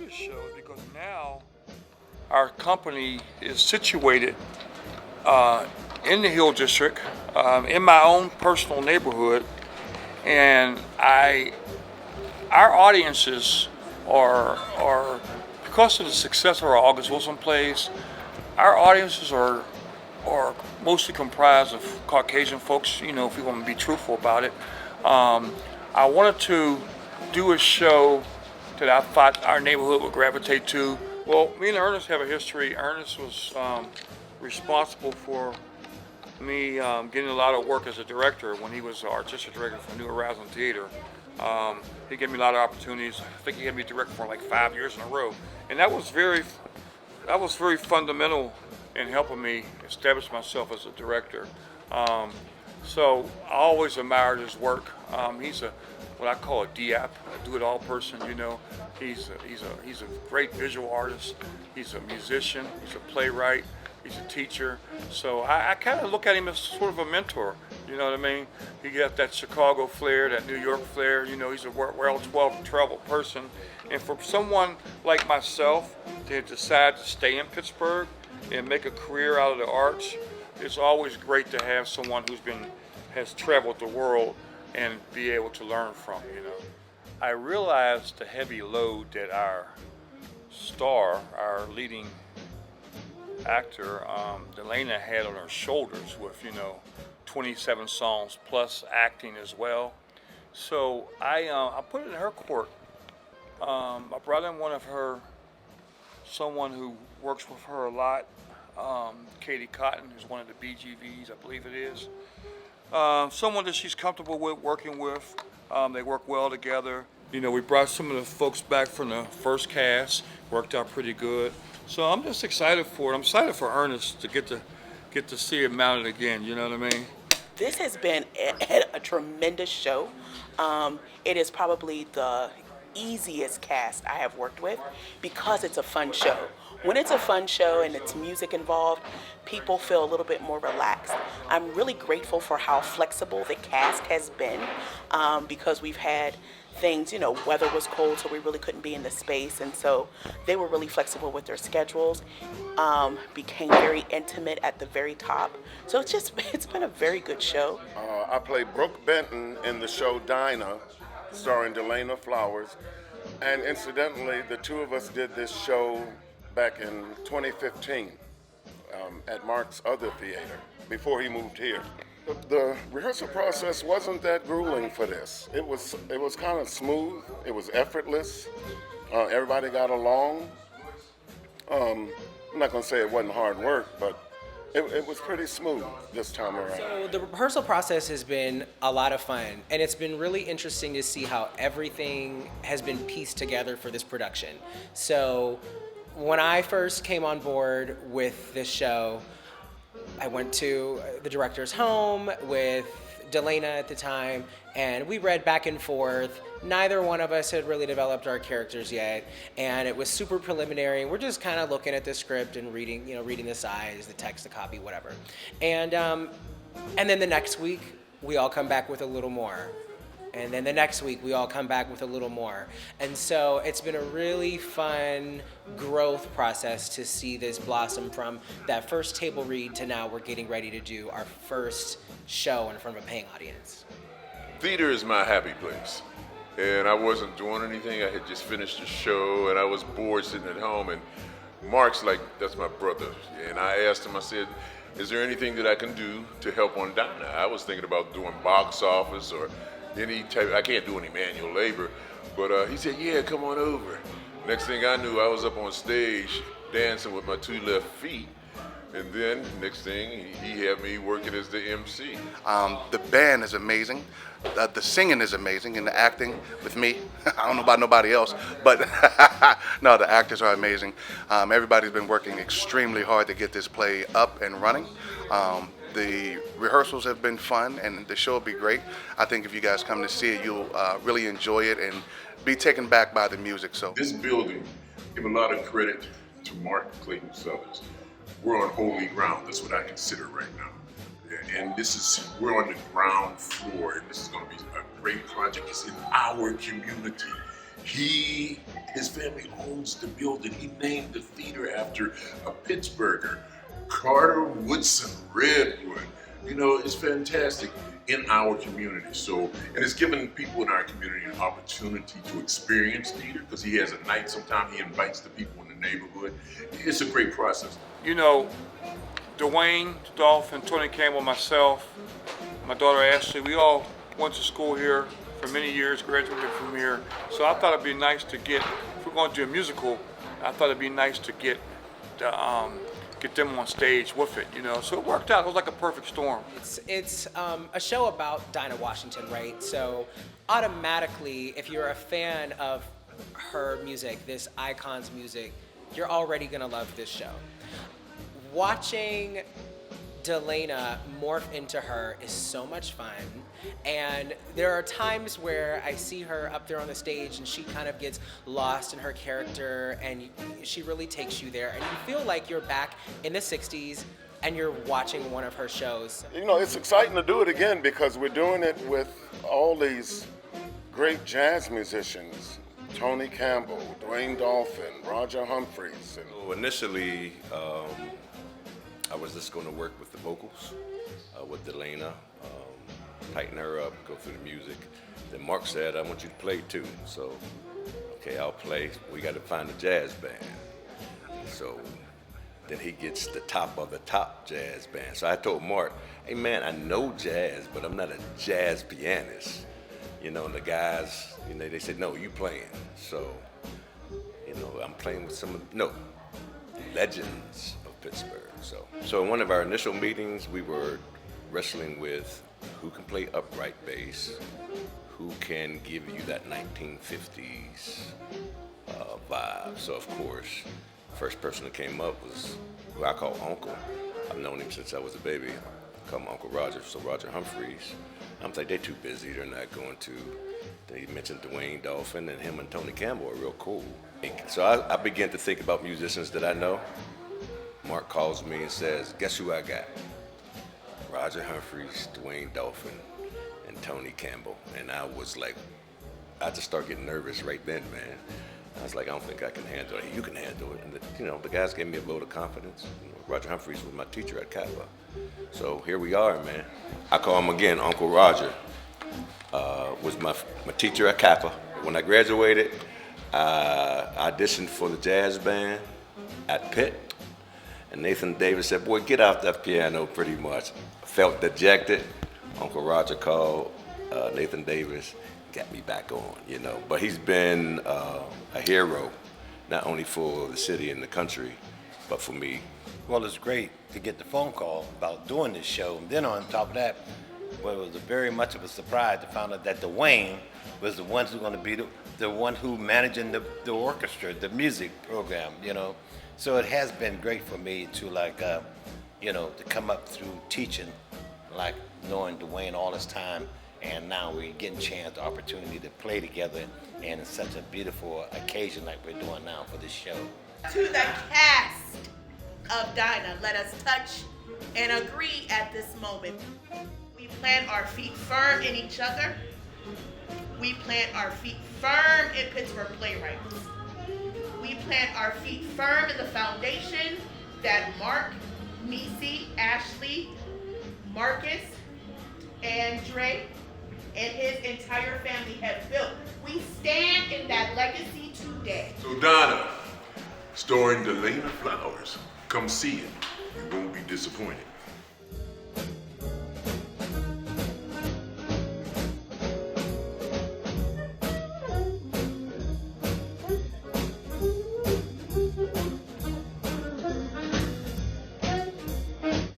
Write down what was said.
this show is because now our company is situated in the Hill District, in my own personal neighborhood, and our audiences are because of the success of our August Wilson plays, our audiences are mostly comprised of Caucasian folks, you know, if we want to be truthful about it. I wanted to do a show that I thought our neighborhood would gravitate to. Well, me and Ernest have a history. Ernest was responsible for me getting a lot of work as a director when he was artistic director for New Horizon Theater. He gave me a lot of opportunities. I think he had me direct for like 5 years in a row, and that was very fundamental in helping me establish myself as a director. So I always admired his work. He's what I call a DAP, a do-it-all person. You know, he's a great visual artist. He's a musician. He's a playwright. He's a teacher. So I kind of look at him as sort of a mentor. You know what I mean? He got that Chicago flair, that New York flair. You know, he's a well-traveled person. And for someone like myself to decide to stay in Pittsburgh and make a career out of the arts, it's always great to have someone has traveled the world and be able to learn from, you know. I realized the heavy load that our star, our leading actor, Dinah, had on her shoulders with, 27 songs plus acting as well. So I put it in her court. I brought in someone who works with her a lot, Katie Cotton, who's one of the BGVs, I believe it is. Someone that she's comfortable with working with. They work well together. You know, we brought some of the folks back from the first cast, worked out pretty good. So I'm just excited for it. I'm excited for Ernest to get to see it mounted again, you know what I mean? This has been a tremendous show. It is probably the easiest cast I have worked with because it's a fun show. When it's a fun show and it's music involved, people feel a little bit more relaxed. I'm really grateful for how flexible the cast has been because we've had things, weather was cold, so we really couldn't be in the space, and so they were really flexible with their schedules, became very intimate at the very top. So it's been a very good show. I played Brooke Benton in the show Dinah, starring Delana Flowers, and incidentally, the two of us did this show back in 2015 at Mark's other theater before he moved here. The rehearsal process wasn't that grueling for this. It was kind of smooth. It was effortless. Everybody got along. I'm not going to say it wasn't hard work, but it was pretty smooth this time around. So the rehearsal process has been a lot of fun, and it's been really interesting to see how everything has been pieced together for this production. So when I first came on board with this show, I went to the director's home with Delana at the time, and we read back and forth. Neither one of us had really developed our characters yet, and it was super preliminary. We're just kind of looking at the script and reading the sides, the text, the copy, whatever. And then the next week, we all come back with a little more. And then the next week, we all come back with a little more. And so it's been a really fun growth process to see this blossom from that first table read to now we're getting ready to do our first show in front of a paying audience. Theater is my happy place. And I wasn't doing anything. I had just finished the show and I was bored sitting at home. And Mark's like, that's my brother. And I asked him, I said, is there anything that I can do to help on Dinah? I was thinking about doing box office or any type. I can't do any manual labor, but he said, yeah, come on over. Next thing I knew, I was up on stage dancing with my two left feet, and then next thing he had me working as the MC. The band is amazing, the singing is amazing, and the acting with me, I don't know about nobody else, but no, the actors are amazing. Everybody's been working extremely hard to get this play up and running. The rehearsals have been fun, and the show will be great. I think if you guys come to see it, you'll really enjoy it and be taken back by the music. So this building, give a lot of credit to Mark Clayton Southers. We're on holy ground. That's what I consider right now. And we're on the ground floor, and this is going to be a great project. It's in our community His family owns the building. He named the theater after a Pittsburgher, Carter Woodson Redwood. You know, it's fantastic in our community. So, and it's given people in our community an opportunity to experience theater because he has a night. Sometimes he invites the people in the neighborhood. It's a great process. You know, Dwayne, Dolphin, Tony Campbell, myself, my daughter Ashley, we all went to school here for many years, graduated from here. So I thought it'd be nice to get, if we're going to do a musical, I thought it'd be nice to get them on stage with it, you know. So it worked out. It was like a perfect storm. It's a show about Dinah Washington, right? So automatically, if you're a fan of her music, this icon's music, you're already gonna love this show. Watching Delana morph into her is so much fun, and there are times where I see her up there on the stage and she kind of gets lost in her character and she really takes you there and you feel like you're back in the 60s and you're watching one of her shows. You know, it's exciting to do it again because we're doing it with all these great jazz musicians. Tony Campbell, Dwayne Dolphin, Roger Humphreys. So initially, I was just going to work with the vocals, with Delana, tighten her up, go through the music. Then Mark said, I want you to play too. So, okay, I'll play. We got to find a jazz band. So then he gets the top of the top jazz band. So I told Mark, hey man, I know jazz, but I'm not a jazz pianist. You know, and the guys, you know, they said, no, you playing. So, you know, I'm playing with legends of Pittsburgh. So in one of our initial meetings, we were wrestling with who can play upright bass, who can give you that 1950s vibe. So of course, first person that came up was who I call Uncle. I've known him since I was a baby. I call him Uncle Roger, so Roger Humphreys. I'm like, they're too busy, they're not going to. They mentioned Dwayne Dolphin, and him and Tony Campbell are real cool. So I began to think about musicians that I know. Mark calls me and says, guess who I got? Roger Humphreys, Dwayne Dolphin, and Tony Campbell. And I was like, I just started getting nervous right then, man. I was like, I don't think I can handle it. You can handle it. And the guys gave me a vote of confidence. Roger Humphreys was my teacher at Kappa. So here we are, man. I call him again, Uncle Roger. Was my teacher at Kappa. When I graduated, I auditioned for the jazz band at Pitt. And Nathan Davis said, boy, get off that piano pretty much. Felt dejected. Uncle Roger called Nathan Davis, got me back on, you know. But he's been a hero, not only for the city and the country, but for me. Well, it's great to get the phone call about doing this show. And then on top of that, well, it was very much of a surprise to find out that Dwayne was the one who's going to be the one who managing the orchestra, the music program, you know. So it has been great for me to to come up through teaching, like knowing Dwayne all this time, and now we're getting a chance, the opportunity to play together, and it's such a beautiful occasion like we're doing now for this show. To the cast of Dinah, let us touch and agree at this moment. We plant our feet firm in each other. We plant our feet firm in Pittsburgh Playwrights. We plant our feet firm in the foundation that Mark, Nisi, Ashley, Marcus, and Dre, and his entire family have built. We stand in that legacy today. So Dinah, starring Delana Flowers. Come see it. You won't be disappointed.